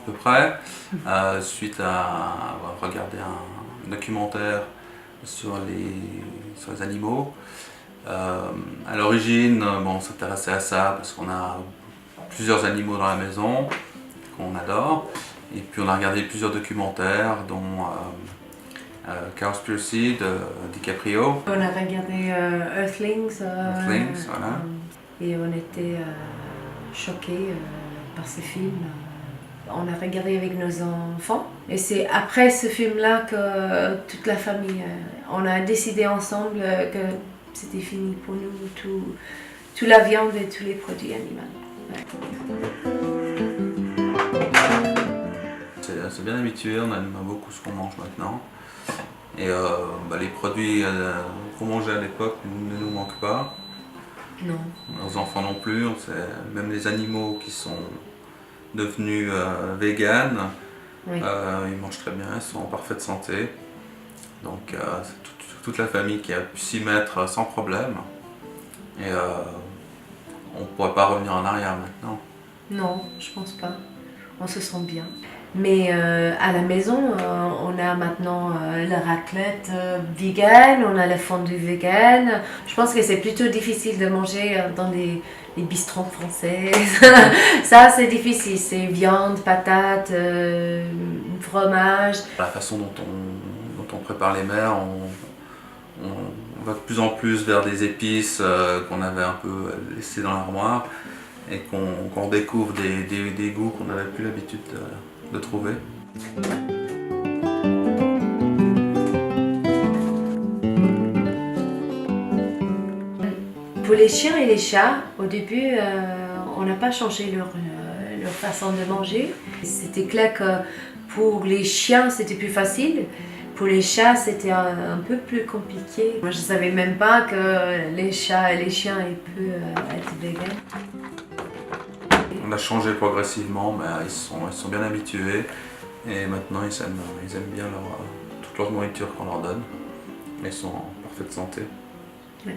à peu près, suite à avoir regardé un documentaire sur les animaux. À l'origine, bon, on s'intéressait à ça parce qu'on a plusieurs animaux dans la maison qu'on adore. Et puis on a regardé plusieurs documentaires, dont Cowspiracy de DiCaprio. On a regardé Earthlings, Earthlings, voilà. Et on était choqués par ce film. On a regardé avec nos enfants et c'est après ce film-là que toute la famille, on a décidé ensemble que c'était fini pour nous, toute la viande et tous les produits animaux. Ouais. C'est bien habitué, on aime beaucoup ce qu'on mange maintenant. Et les produits qu'on mangeait à l'époque ne nous manquent pas. Non. Nos enfants non plus, même les animaux qui sont devenus véganes, Oui. ils mangent très bien, ils sont en parfaite santé. Donc c'est toute la famille qui a pu s'y mettre sans problème. Et on ne pourrait pas revenir en arrière maintenant. Non, je pense pas. On se sent bien. Mais à la maison, on a maintenant la raclette vegan, on a le fondu vegan. Je pense que c'est plutôt difficile de manger dans les bistrots français. Ça, c'est difficile. C'est viande, patates, fromage. La façon dont on prépare les mets, on va de plus en plus vers des épices qu'on avait un peu laissées dans l'armoire et qu'on découvre des goûts qu'on n'avait plus l'habitude de trouver. Pour les chiens et les chats, au début, on n'a pas changé leur façon de manger. C'était clair que pour les chiens, c'était plus facile. Pour les chats, c'était un peu plus compliqué. Moi, je ne savais même pas que les chats et les chiens peuvent être véganes. On a changé progressivement, mais ils sont bien habitués et maintenant ils aiment bien toute leur nourriture qu'on leur donne. Ils sont en parfaite santé. Ouais.